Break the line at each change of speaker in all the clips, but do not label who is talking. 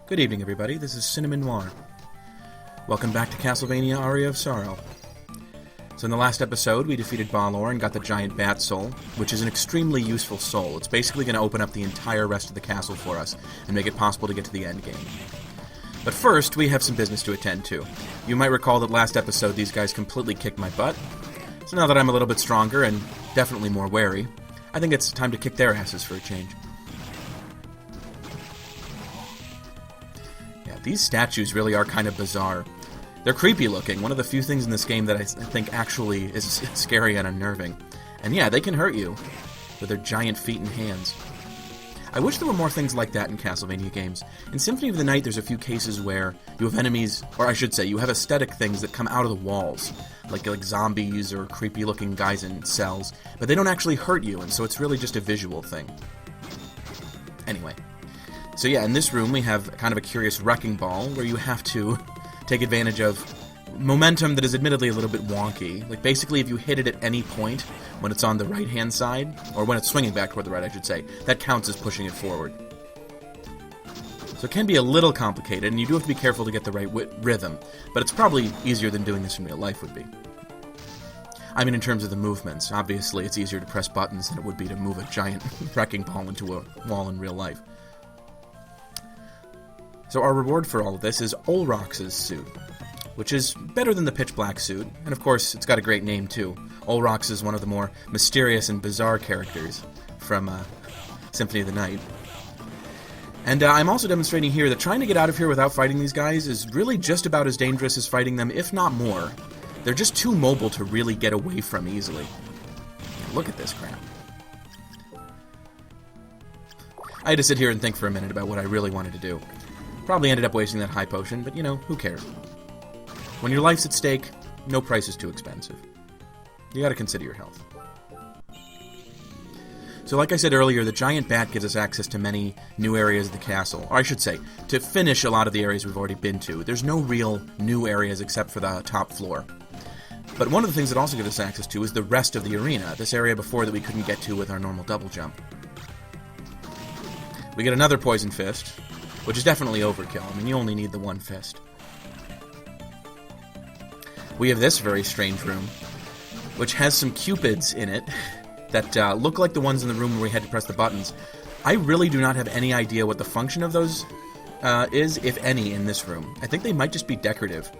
Good evening, everybody. This is Noir. Welcome back to Castlevania Aria of Sorrow. So in the last episode, we defeated Balor and got the giant bat soul, which is an extremely useful soul. It's basically going to open up the entire rest of the castle for us and make it possible to get to the end game. But first, we have some business to attend to. You might recall that last episode these guys completely kicked my butt. So now that I'm a little bit stronger and definitely more wary, I think it's time to kick their asses for a change. Yeah, these statues really are kind of bizarre. They're creepy looking, one of the few things in this game that I think actually is scary and unnerving. And yeah, they can hurt you with their giant feet and hands. I wish there were more things like that in Castlevania games. In Symphony of the Night, there's a few cases where you have enemies, or I should say, you have aesthetic things that come out of the walls, like zombies or creepy-looking guys in cells, but they don't actually hurt you, and so it's really just a visual thing. Anyway, so yeah, in this room we have kind of a curious wrecking ball where you have to take advantage of momentum that is admittedly a little bit wonky. Like, basically, if you hit it at any point when it's on the right-hand side, or when it's swinging back toward the right, I should say, that counts as pushing it forward. So it can be a little complicated, and you do have to be careful to get the right rhythm, but it's probably easier than doing this in real life would be. I mean, in terms of the movements, obviously it's easier to press buttons than it would be to move a giant wrecking ball into a wall in real life. So our reward for all of this is Olrox's suit, which is better than the pitch black suit, and of course it's got a great name too. Olrox is one of the more mysterious and bizarre characters from Symphony of the Night. And I'm also demonstrating here that trying to get out of here without fighting these guys is really just about as dangerous as fighting them, if not more. They're just too mobile to really get away from easily. Look at this crap. I had to sit here and think for a minute about what I really wanted to do. Probably ended up wasting that high potion, but you know, who cares? When your life's at stake, no price is too expensive. You gotta consider your health. So like I said earlier, the giant bat gives us access to many new areas of the castle. Or I should say, to finish a lot of the areas we've already been to. There's no real new areas except for the top floor. But one of the things it also gives us access to is the rest of the arena, this area before that we couldn't get to with our normal double jump. We get another poison fist, which is definitely overkill. I mean, you only need the one fist. We have this very strange room, which has some cupids in it that look like the ones in the room where we had to press the buttons. I really do not have any idea what the function of those is, if any, in this room. I think they might just be decorative.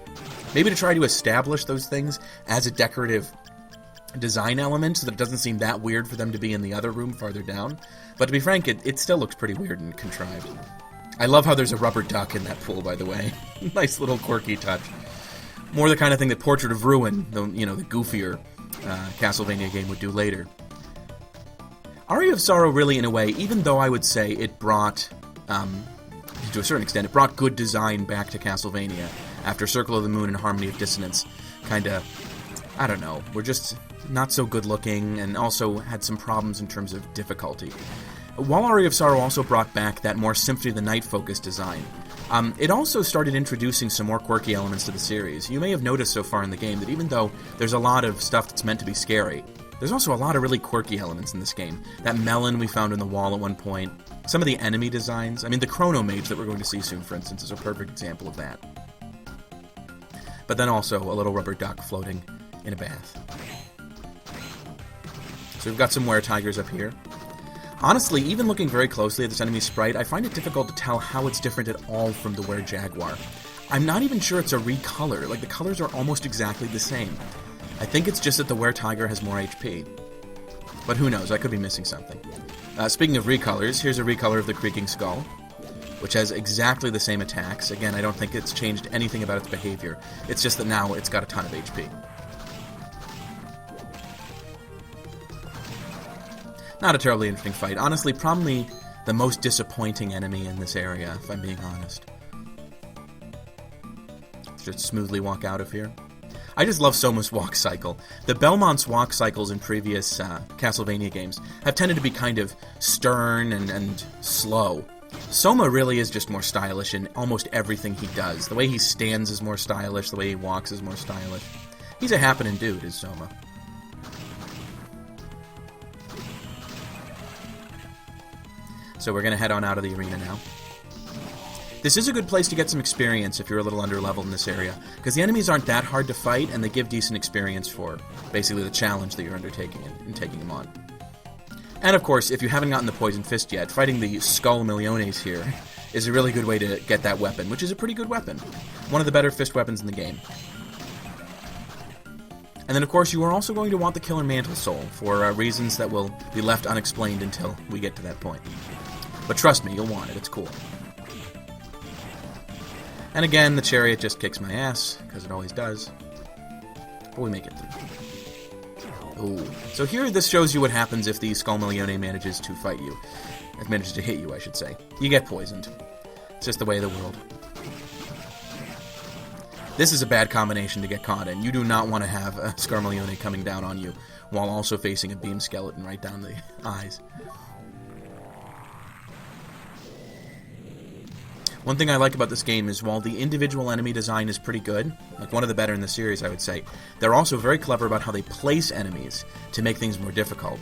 Maybe to try to establish those things as a decorative design element so that it doesn't seem that weird for them to be in the other room farther down. But to be frank, it still looks pretty weird and contrived. I love how there's a rubber duck in that pool, by the way. Nice little quirky touch. More the kind of thing that Portrait of Ruin, the goofier Castlevania game, would do later. Aria of Sorrow really, in a way, even though I would say it brought, to a certain extent, it brought good design back to Castlevania after Circle of the Moon and Harmony of Dissonance kinda, I don't know, were just not so good looking and also had some problems in terms of difficulty. While Aria of Sorrow also brought back that more Symphony of the Night focused design, it also started introducing some more quirky elements to the series. You may have noticed so far in the game that even though there's a lot of stuff that's meant to be scary, there's also a lot of really quirky elements in this game. That melon we found in the wall at one point, some of the enemy designs, I mean the Chrono Mage that we're going to see soon, for instance, is a perfect example of that. But then also a little rubber duck floating in a bath. So we've got some were-tigers up here. Honestly, even looking very closely at this enemy sprite, I find it difficult to tell how it's different at all from the were-jaguar. I'm not even sure it's a recolor, like the colors are almost exactly the same. I think it's just that the were-tiger has more HP. But who knows, I could be missing something. Speaking of recolors, here's a recolor of the Creaking Skull, which has exactly the same attacks. Again, I don't think it's changed anything about its behavior. It's just that now it's got a ton of HP. Not a terribly interesting fight. Honestly, probably the most disappointing enemy in this area, if I'm being honest. Let's just smoothly walk out of here. I just love Soma's walk cycle. The Belmont's walk cycles in previous Castlevania games have tended to be kind of stern and slow. Soma really is just more stylish in almost everything he does. The way he stands is more stylish, the way he walks is more stylish. He's a happening dude, is Soma. So we're going to head on out of the arena now. This is a good place to get some experience if you're a little under-leveled in this area, because the enemies aren't that hard to fight, and they give decent experience for basically the challenge that you're undertaking and taking them on. And of course, if you haven't gotten the Poison Fist yet, fighting the Skull Milliones here is a really good way to get that weapon, which is a pretty good weapon. One of the better fist weapons in the game. And then, of course, you are also going to want the Killer Mantle Soul for reasons that will be left unexplained until we get to that point. But trust me, you'll want it. It's cool. And again, the chariot just kicks my ass, because it always does. But we make it through. Ooh. So here, this shows you what happens if the Skull Millione manages to fight you. It manages to hit you, I should say. You get poisoned. It's just the way of the world. This is a bad combination to get caught in. You do not want to have a Scarmalione coming down on you while also facing a beam skeleton right down the eyes. One thing I like about this game is while the individual enemy design is pretty good, like one of the better in the series I would say, they're also very clever about how they place enemies to make things more difficult.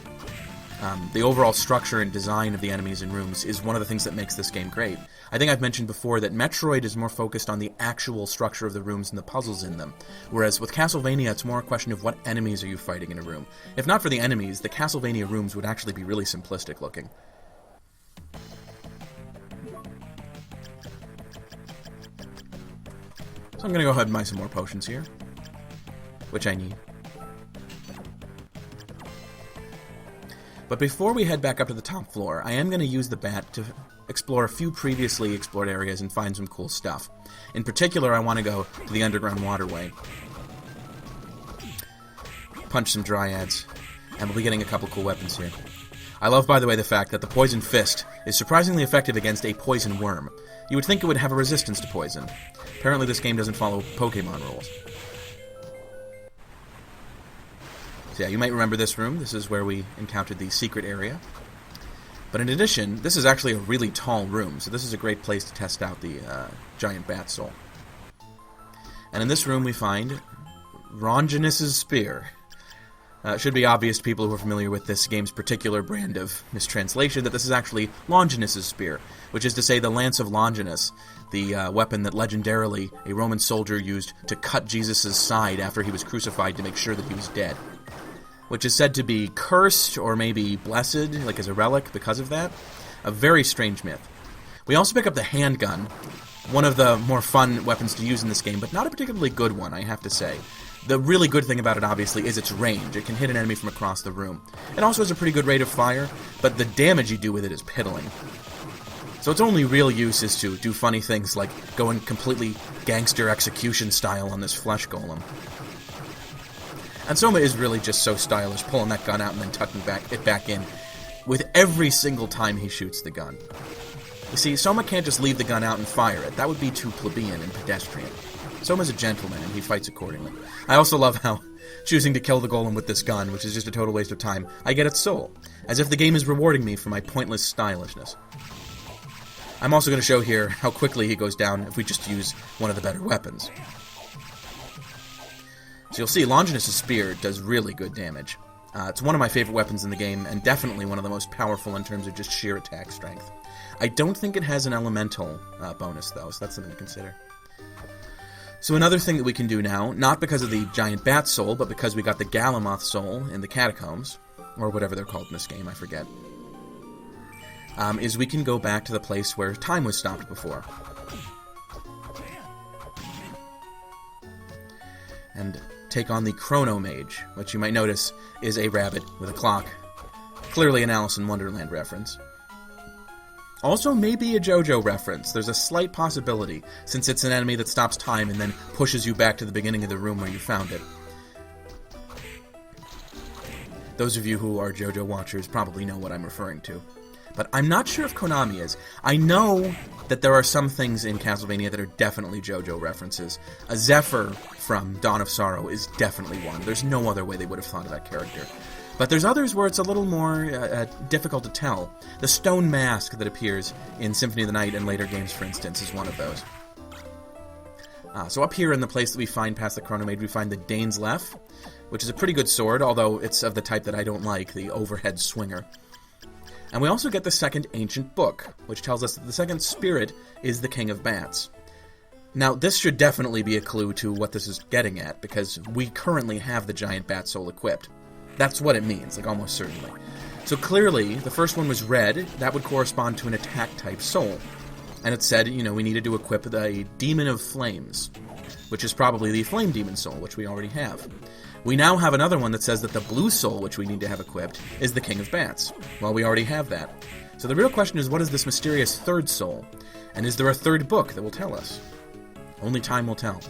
The overall structure and design of the enemies and rooms is one of the things that makes this game great. I think I've mentioned before that Metroid is more focused on the actual structure of the rooms and the puzzles in them, whereas with Castlevania it's more a question of what enemies are you fighting in a room. If not for the enemies, the Castlevania rooms would actually be really simplistic looking. So I'm going to go ahead and buy some more potions here, which I need. But before we head back up to the top floor, I am going to use the bat to explore a few previously explored areas and find some cool stuff. In particular, I want to go to the underground waterway, punch some dryads, and we'll be getting a couple cool weapons here. I love, by the way, the fact that the Poison Fist is surprisingly effective against a poison worm. You would think it would have a resistance to poison. Apparently this game doesn't follow Pokemon rules. So yeah, you might remember this room. This is where we encountered the secret area. But in addition, this is actually a really tall room, so this is a great place to test out the giant bat soul. And in this room we find Ronginus's Spear. It should be obvious to people who are familiar with this game's particular brand of mistranslation that this is actually Longinus's Spear, which is to say the Lance of Longinus, the weapon that legendarily a Roman soldier used to cut Jesus' side after he was crucified to make sure that he was dead, which is said to be cursed or maybe blessed, like as a relic because of that. A very strange myth. We also pick up the handgun, one of the more fun weapons to use in this game, but not a particularly good one, I have to say. The really good thing about it, obviously, is its range. It can hit an enemy from across the room. It also has a pretty good rate of fire, but the damage you do with it is piddling. So its only real use is to do funny things like going completely gangster execution style on this flesh golem. And Soma is really just so stylish, pulling that gun out and then tucking it back in with every single time he shoots the gun. You see, Soma can't just leave the gun out and fire it. That would be too plebeian and pedestrian. Soma's a gentleman, and he fights accordingly. I also love how, choosing to kill the golem with this gun, which is just a total waste of time, I get its soul, as if the game is rewarding me for my pointless stylishness. I'm also going to show here how quickly he goes down if we just use one of the better weapons. So you'll see, Longinus' Spear does really good damage. It's one of my favorite weapons in the game, and definitely one of the most powerful in terms of just sheer attack strength. I don't think it has an elemental bonus, though, so that's something to consider. So another thing that we can do now, not because of the giant bat soul, but because we got the Galamoth soul in the catacombs, or whatever they're called in this game, I forget, is we can go back to the place where time was stopped before. And take on the Chrono Mage, which you might notice is a rabbit with a clock. Clearly an Alice in Wonderland reference. Also, maybe a JoJo reference. There's a slight possibility, since it's an enemy that stops time and then pushes you back to the beginning of the room where you found it. Those of you who are JoJo watchers probably know what I'm referring to. But I'm not sure if Konami is. I know that there are some things in Castlevania that are definitely JoJo references. A Zephyr from Dawn of Sorrow is definitely one. There's no other way they would have thought of that character. But there's others where it's a little more difficult to tell. The stone mask that appears in Symphony of the Night and later games, for instance, is one of those. So up here in the place that we find past the Chrono Mage, we find the Dane's Left, which is a pretty good sword, although it's of the type that I don't like, the overhead swinger. And we also get the second ancient book, which tells us that the second spirit is the King of Bats. Now, this should definitely be a clue to what this is getting at, because we currently have the giant bat soul equipped. That's what it means, like almost certainly. So clearly, the first one was red. That would correspond to an attack-type soul. And it said, you know, we needed to equip the Demon of Flames, which is probably the Flame Demon Soul, which we already have. We now have another one that says that the blue soul, which we need to have equipped, is the King of Bats. Well, we already have that. So the real question is, what is this mysterious third soul? And is there a third book that will tell us? Only time will tell,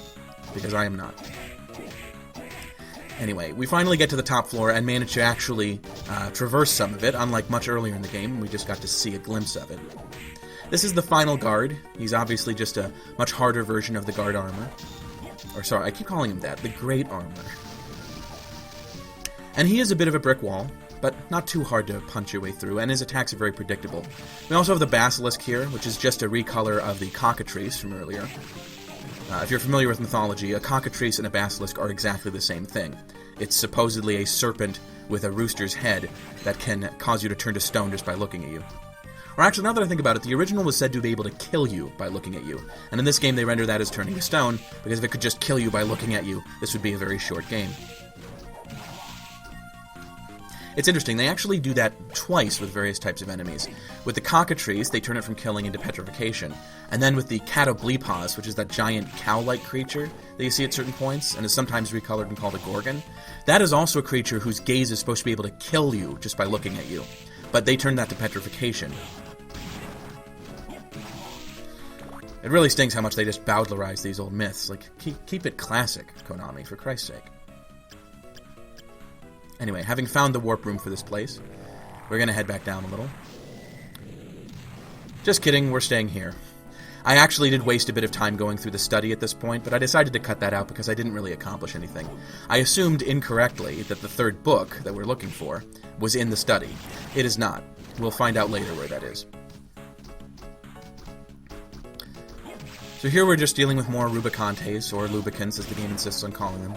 because I am not. Anyway, we finally get to the top floor and manage to actually traverse some of it, unlike much earlier in the game. We just got to see a glimpse of it. This is the final guard. He's obviously just a much harder version of the guard armor. Or sorry, I keep calling him that, the Great Armor. And he is a bit of a brick wall, but not too hard to punch your way through, and his attacks are very predictable. We also have the Basilisk here, which is just a recolor of the Cockatrice from earlier. If you're familiar with mythology, a Cockatrice and a Basilisk are exactly the same thing. It's supposedly a serpent with a rooster's head that can cause you to turn to stone just by looking at you. Or actually, now that I think about it, the original was said to be able to kill you by looking at you. And in this game, they render that as turning to stone, because if it could just kill you by looking at you, this would be a very short game. It's interesting, they actually do that twice with various types of enemies. With the Cockatrice, they turn it from killing into petrification. And then with the Catoblepas, which is that giant cow-like creature that you see at certain points, and is sometimes recolored and called a Gorgon, that is also a creature whose gaze is supposed to be able to kill you just by looking at you. But they turn that to petrification. It really stings how much they just bowdlerize these old myths. Like, keep it classic, Konami, for Christ's sake. Anyway, having found the warp room for this place, we're going to head back down a little. Just kidding, we're staying here. I actually did waste a bit of time going through the study at this point, but I decided to cut that out because I didn't really accomplish anything. I assumed incorrectly that the third book that we're looking for was in the study. It is not. We'll find out later where that is. So here we're just dealing with more Rubicantes, or Lubicants as the game insists on calling them.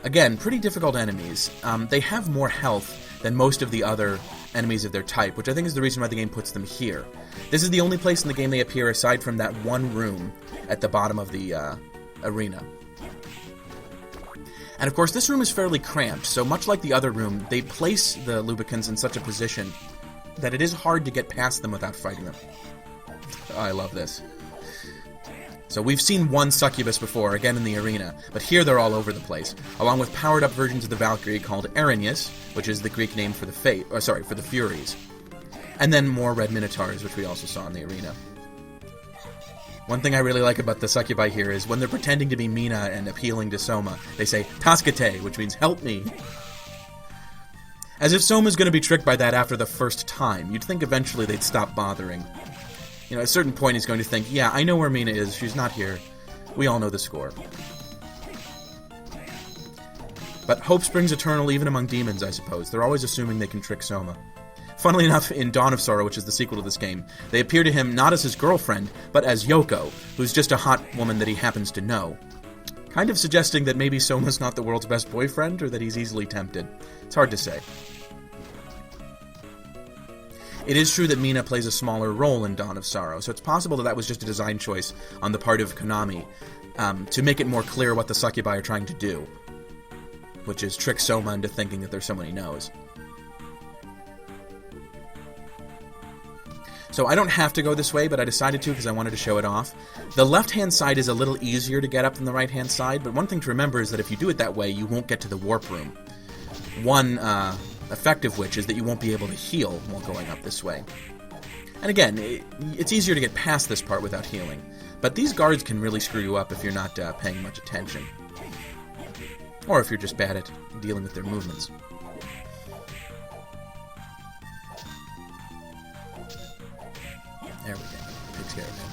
Again, pretty difficult enemies. They have more health than most of the other enemies of their type, which I think is the reason why the game puts them here. This is the only place in the game they appear aside from that one room at the bottom of the arena. And of course, this room is fairly cramped, so much like the other room, they place the Lubicants in such a position that it is hard to get past them without fighting them. Oh, I love this. So we've seen one succubus before, again in the arena, but here they're all over the place, along with powered-up versions of the Valkyrie called Erinyes, which is the Greek name for the for the Furies, and then more red Minotaurs, which we also saw in the arena. One thing I really like about the succubi here is when they're pretending to be Mina and appealing to Soma, they say, Taskate, which means help me. As if Soma's going to be tricked by that after the first time. You'd think eventually they'd stop bothering. You know, at a certain point he's going to think, yeah, I know where Mina is, she's not here. We all know the score. But hope springs eternal even among demons, I suppose. They're always assuming they can trick Soma. Funnily enough, in Dawn of Sorrow, which is the sequel to this game, they appear to him not as his girlfriend, but as Yoko, who's just a hot woman that he happens to know. Kind of suggesting that maybe Soma's not the world's best boyfriend, or that he's easily tempted. It's hard to say. It is true that Mina plays a smaller role in Dawn of Sorrow, so it's possible that that was just a design choice on the part of Konami to make it more clear what the succubi are trying to do, which is trick Soma into thinking that there's someone he knows. So I don't have to go this way, but I decided to because I wanted to show it off. The left-hand side is a little easier to get up than the right-hand side, but one thing to remember is that if you do it that way, you won't get to the warp room. One effect of which is that you won't be able to heal while going up this way. And again, it's easier to get past this part without healing, but these guards can really screw you up if you're not paying much attention. Or if you're just bad at dealing with their movements. There we go. Takes care of him.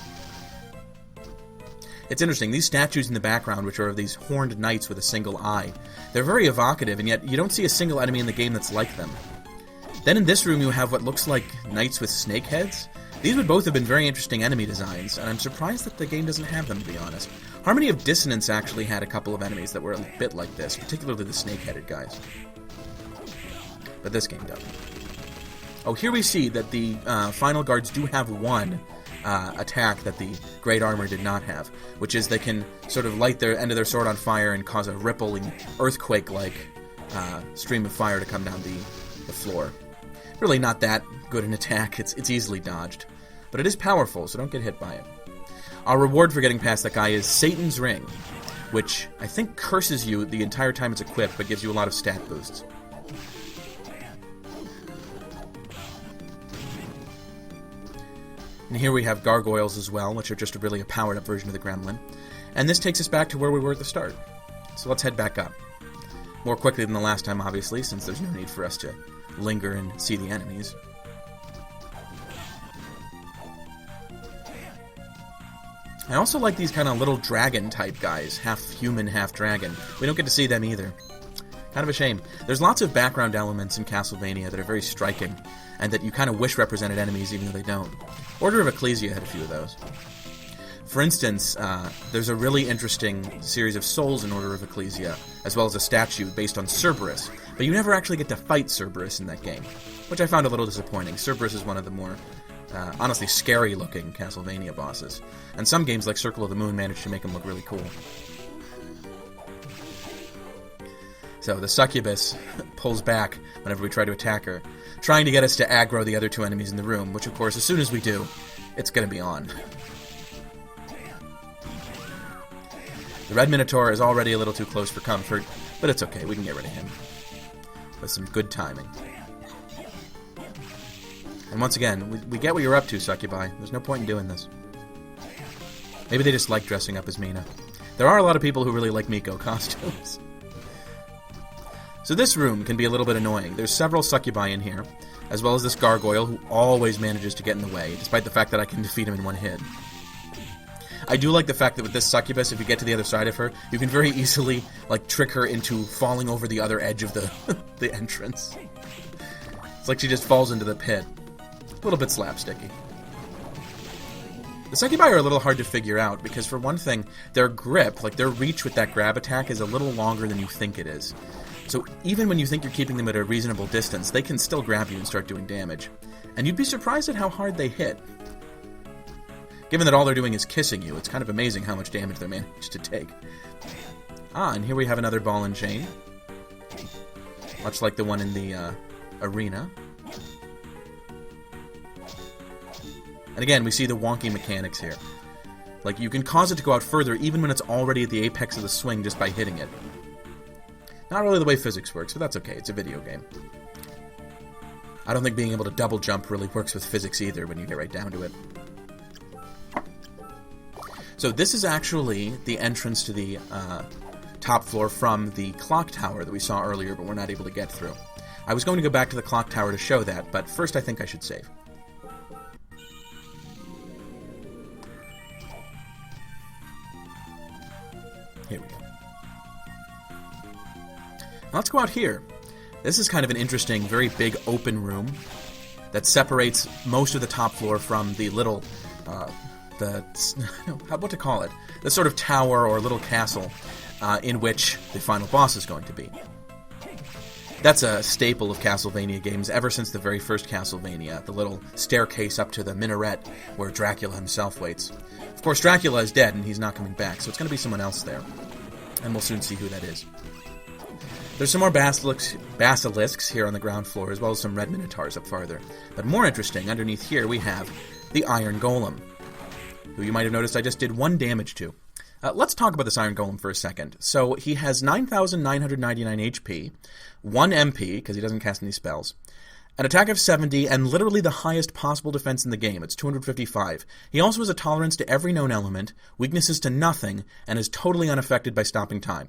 It's interesting, these statues in the background, which are of these horned knights with a single eye, they're very evocative, and yet you don't see a single enemy in the game that's like them. Then in this room you have what looks like knights with snake heads. These would both have been very interesting enemy designs, and I'm surprised that the game doesn't have them, to be honest. Harmony of Dissonance actually had a couple of enemies that were a bit like this, particularly the snake-headed guys. but this game doesn't. Oh, here we see that the final guards do have one attack that the Great Armor did not have, which is they can sort of light their end of their sword on fire and cause a rippling earthquake-like stream of fire to come down the floor. Really not that good an attack. It's easily dodged. But it is powerful, so don't get hit by it. Our reward for getting past that guy is Satan's Ring, which I think curses you the entire time it's equipped, but gives you a lot of stat boosts. And here we have gargoyles as well, which are just really a powered-up version of the gremlin. And this takes us back to where we were at the start. So let's head back up. More quickly than the last time, obviously, since there's no need for us to linger and see the enemies. I also like these kind of little dragon-type guys, half human, half dragon. We don't get to see them either. Kind of a shame. There's lots of background elements in Castlevania that are very striking, and that you kind of wish represented enemies even though they don't. Order of Ecclesia had a few of those. For instance, there's a really interesting series of souls in Order of Ecclesia, as well as a statue based on Cerberus, but you never actually get to fight Cerberus in that game, which I found a little disappointing. Cerberus is one of the more honestly scary-looking Castlevania bosses. And some games like Circle of the Moon managed to make him look really cool. So the succubus pulls back whenever we try to attack her, trying to get us to aggro the other two enemies in the room, which of course, as soon as we do, it's going to be on. The Red Minotaur is already a little too close for comfort, but it's okay, we can get rid of him. With some good timing. And once again, we get what you're up to, Succubi. There's no point in doing this. Maybe they just like dressing up as Mina. There are a lot of people who really like Miko costumes. So this room can be a little bit annoying. There's several Succubi in here, as well as this gargoyle who always manages to get in the way, despite the fact that I can defeat him in one hit. I do like the fact that with this succubus, if you get to the other side of her, you can very easily trick her into falling over the other edge of the entrance. It's like she just falls into the pit. A little bit slapsticky. The Succubi are a little hard to figure out because, for one thing, their grip, their reach with that grab attack, is a little longer than you think it is. So even when you think you're keeping them at a reasonable distance, they can still grab you and start doing damage. And you'd be surprised at how hard they hit. Given that all they're doing is kissing you, it's kind of amazing how much damage they manage to take. And here we have another ball and chain. Much like the one in the arena. And again, we see the wonky mechanics here. You can cause it to go out further even when it's already at the apex of the swing just by hitting it. Not really the way physics works, but that's okay. It's a video game. I don't think being able to double jump really works with physics either when you get right down to it. So this is actually the entrance to the top floor from the clock tower that we saw earlier, but we're not able to get through. I was going to go back to the clock tower to show that, but first I think I should save. Here we go. Now let's go out here. This is kind of an interesting, very big open room that separates most of the top floor from the little, what to call it? The sort of tower or little castle in which the final boss is going to be. That's a staple of Castlevania games ever since the very first Castlevania, the little staircase up to the minaret where Dracula himself waits. Of course, Dracula is dead and he's not coming back, so it's going to be someone else there. And we'll soon see who that is. There's some more basilisks here on the ground floor, as well as some red minotaurs up farther. But more interesting, underneath here we have the Iron Golem, who you might have noticed I just did 1 damage to. Let's talk about this Iron Golem for a second. So he has 9,999 HP, 1 MP, because he doesn't cast any spells, an attack of 70, and literally the highest possible defense in the game. It's 255. He also has a tolerance to every known element, weaknesses to nothing, and is totally unaffected by stopping time.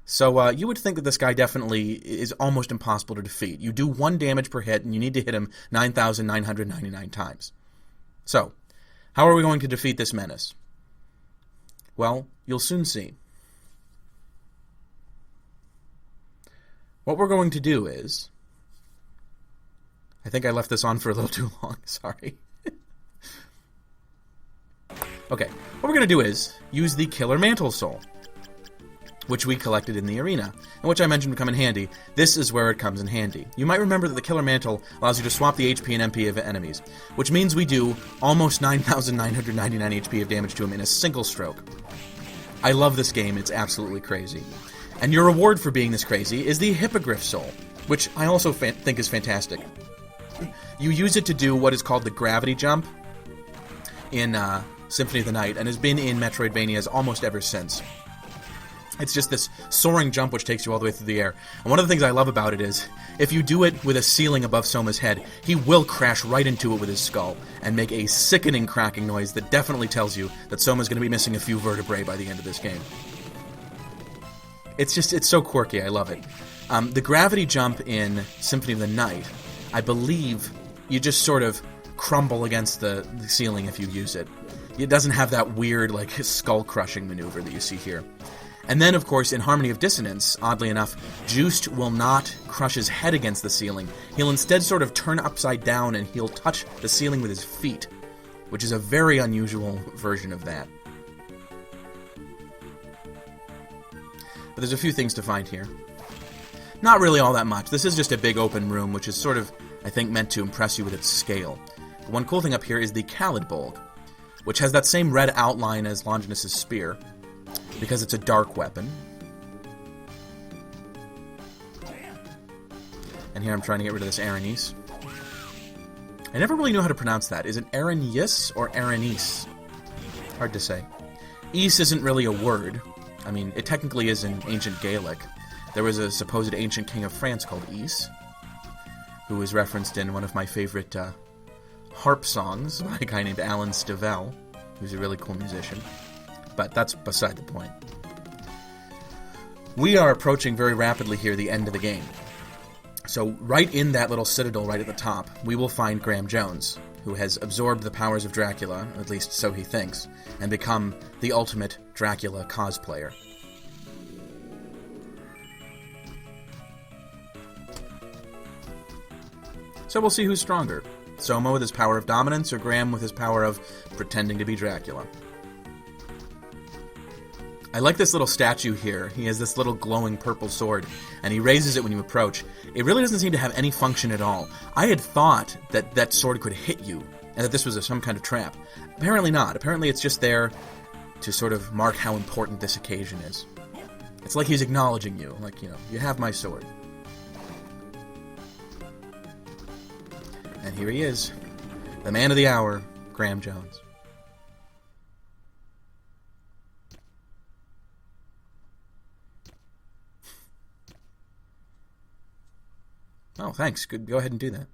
So you would think that this guy definitely is almost impossible to defeat. You do 1 damage per hit, and you need to hit him 9,999 times. So, how are we going to defeat this menace? Well, you'll soon see. What we're going to do is... I think I left this on for a little too long, sorry. Okay, what we're going to do is use the Killer Mantle Soul, which we collected in the arena, and which I mentioned would come in handy. This is where it comes in handy. You might remember that the Killer Mantle allows you to swap the HP and MP of enemies, which means we do almost 9,999 HP of damage to him in a single stroke. I love this game, it's absolutely crazy. And your reward for being this crazy is the Hippogriff Soul, which I also think is fantastic. You use it to do what is called the gravity jump in Symphony of the Night, and has been in Metroidvanias almost ever since. It's just this soaring jump which takes you all the way through the air. And one of the things I love about it is, if you do it with a ceiling above Soma's head, he will crash right into it with his skull, and make a sickening cracking noise that definitely tells you that Soma's going to be missing a few vertebrae by the end of this game. It's so quirky, I love it. The gravity jump in Symphony of the Night, I believe you just sort of crumble against the ceiling if you use it. It doesn't have that weird, like, skull-crushing maneuver that you see here. And then, of course, in Harmony of Dissonance, oddly enough, Juiced will not crush his head against the ceiling. He'll instead sort of turn upside down and he'll touch the ceiling with his feet, which is a very unusual version of that. But there's a few things to find here. Not really all that much. This is just a big open room, which is sort of, I think, meant to impress you with its scale. The one cool thing up here is the Khalid Bolg, which has that same red outline as Longinus' spear, because it's a dark weapon. And here I'm trying to get rid of this Aranis. I never really know how to pronounce that. Is it Aranis or Aranis? Hard to say. Is isn't really a word. I mean, it technically is in ancient Gaelic. There was a supposed ancient king of France called Is, who was referenced in one of my favorite harp songs by a guy named Alan Stivell, who's a really cool musician. But that's beside the point. We are approaching very rapidly here the end of the game. So right in that little citadel right at the top, we will find Graham Jones, who has absorbed the powers of Dracula, at least so he thinks, and become the ultimate Dracula cosplayer. So we'll see who's stronger, Soma with his power of dominance, or Graham with his power of pretending to be Dracula. I like this little statue here. He has this little glowing purple sword, and he raises it when you approach. It really doesn't seem to have any function at all. I had thought that that sword could hit you, and that this was some kind of trap. Apparently not. Apparently it's just there to sort of mark how important this occasion is. It's like he's acknowledging you, like, you know, you have my sword. And here he is, the man of the hour, Graham Jones. Oh, thanks. Good. Go ahead and do that.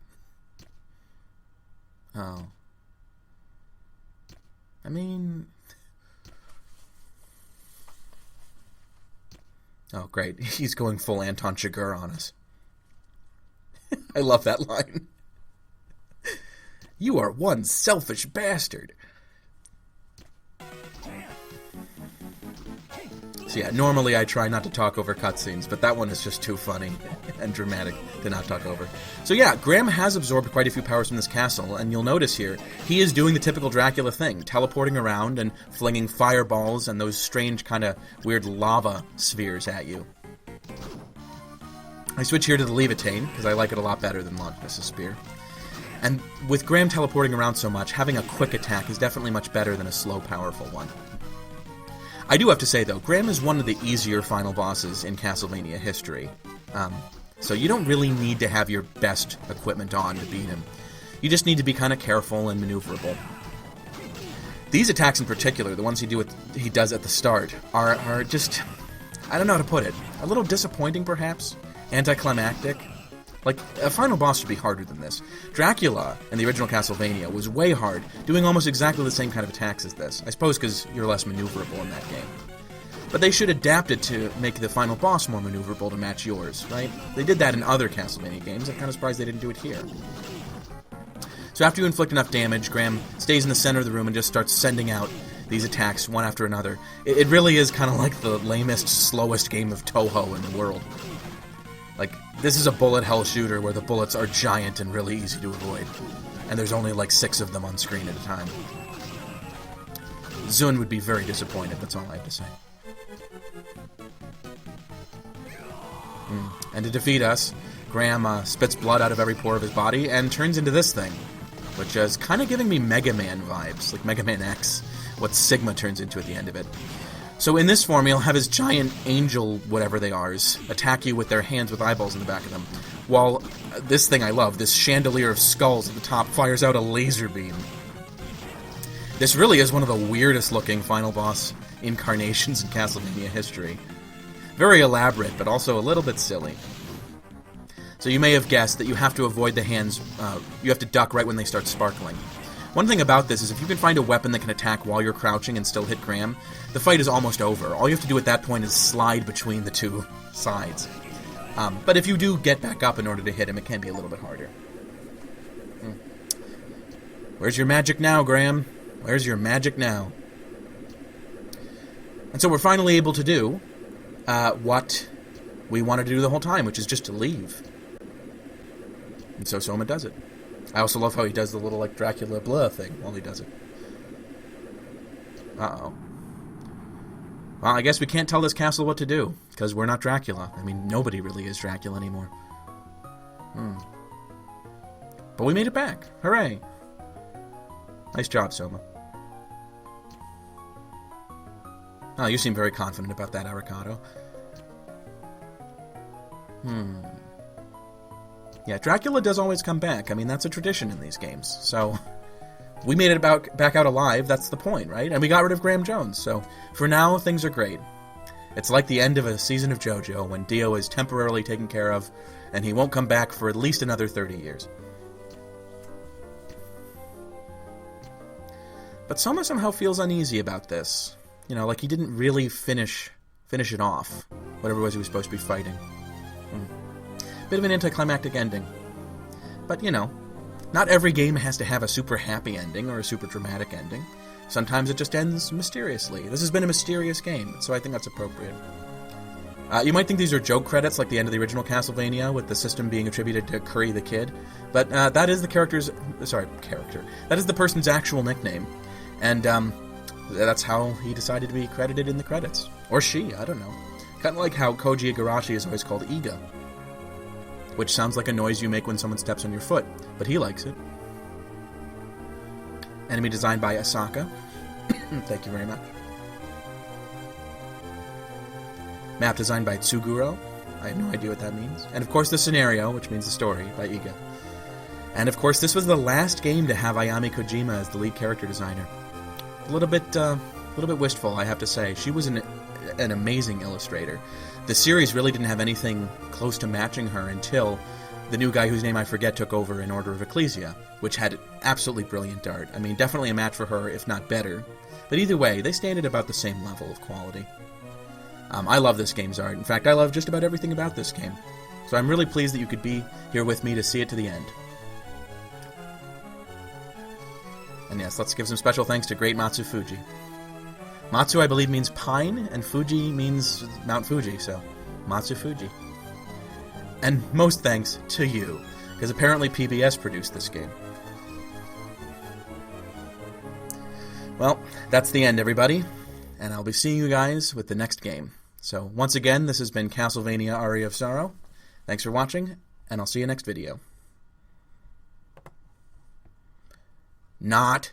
Oh. I mean... Oh, great. He's going full Anton Chigurh on us. I love that line. You are one selfish bastard. So yeah, normally I try not to talk over cutscenes, but that one is just too funny and dramatic to not talk over. So yeah, Graham has absorbed quite a few powers from this castle, and you'll notice here, he is doing the typical Dracula thing, teleporting around and flinging fireballs and those strange kind of weird lava spheres at you. I switch here to the Levitate, because I like it a lot better than Longinus' spear. And with Graham teleporting around so much, having a quick attack is definitely much better than a slow, powerful one. I do have to say, though, Graham is one of the easier final bosses in Castlevania history. So you don't really need to have your best equipment on to beat him. You just need to be kind of careful and maneuverable. These attacks in particular, the ones he does at the start, are just... I don't know how to put it. A little disappointing, perhaps? Anticlimactic? Like, a final boss should be harder than this. Dracula, in the original Castlevania, was way hard, doing almost exactly the same kind of attacks as this. I suppose because you're less maneuverable in that game. But they should adapt it to make the final boss more maneuverable to match yours, right? They did that in other Castlevania games. I'm kind of surprised they didn't do it here. So after you inflict enough damage, Graham stays in the center of the room and just starts sending out these attacks one after another. It really is kind of like the lamest, slowest game of Toho in the world. Like, this is a bullet hell shooter where the bullets are giant and really easy to avoid. And there's only like 6 of them on screen at a time. Zun would be very disappointed, that's all I have to say. And to defeat us, Graham spits blood out of every pore of his body and turns into this thing, which is kind of giving me Mega Man vibes, like Mega Man X, what Sigma turns into at the end of it. So in this form, he'll have his giant angel whatever they are attack you with their hands with eyeballs in the back of them, while this thing I love, this chandelier of skulls at the top, fires out a laser beam. This really is one of the weirdest looking final boss incarnations in Castlevania history. Very elaborate, but also a little bit silly. So you may have guessed that you have to avoid the hands, you have to duck right when they start sparkling. One thing about this is if you can find a weapon that can attack while you're crouching and still hit Graham, the fight is almost over. All you have to do at that point is slide between the two sides. But if you do get back up in order to hit him, it can be a little bit harder. Where's your magic now, Graham? Where's your magic now? And so we're finally able to do what we wanted to do the whole time, which is just to leave. And so Soma does it. I also love how he does the little, like, Dracula blah thing while he does it. Uh-oh. Well, I guess we can't tell this castle what to do, because we're not Dracula. I mean, nobody really is Dracula anymore. But we made it back. Hooray. Nice job, Soma. Oh, you seem very confident about that, Aricado. Yeah, Dracula does always come back. I mean, that's a tradition in these games. So, we made it back out alive. That's the point, right? And we got rid of Graham Jones. So, for now, things are great. It's like the end of a season of JoJo when Dio is temporarily taken care of, and he won't come back for at least another 30 years. But Soma somehow feels uneasy about this. You know, like he didn't really finish it off, whatever it was he was supposed to be fighting. Bit of an anticlimactic ending. But, you know, not every game has to have a super happy ending or a super dramatic ending. Sometimes it just ends mysteriously. This has been a mysterious game, so I think that's appropriate. You might think these are joke credits, like the end of the original Castlevania, with the system being attributed to Curry the Kid, but that is the character. That is the person's actual nickname, and that's how he decided to be credited in the credits. Or she, I don't know. Kind of like how Koji Igarashi is always called Iga, which sounds like a noise you make when someone steps on your foot, but he likes it. Enemy designed by Asaka. Thank you very much. Map designed by Tsuguro. I have no idea what that means. And of course the scenario, which means the story, by Iga. And of course this was the last game to have Ayami Kojima as the lead character designer. A little bit wistful, I have to say. She was an amazing illustrator. The series really didn't have anything close to matching her until the new guy whose name I forget took over in Order of Ecclesia, which had absolutely brilliant art. I mean, definitely a match for her, if not better. But either way, they stand at about the same level of quality. I love this game's art. In fact, I love just about everything about this game. So I'm really pleased that you could be here with me to see it to the end. And yes, let's give some special thanks to Great Matsu Fuji. Matsu, I believe, means pine, and Fuji means Mount Fuji, so Matsu Fuji. And most thanks to you, because apparently PBS produced this game. Well, that's the end, everybody, and I'll be seeing you guys with the next game. So, once again, this has been Castlevania Aria of Sorrow. Thanks for watching, and I'll see you next video. Not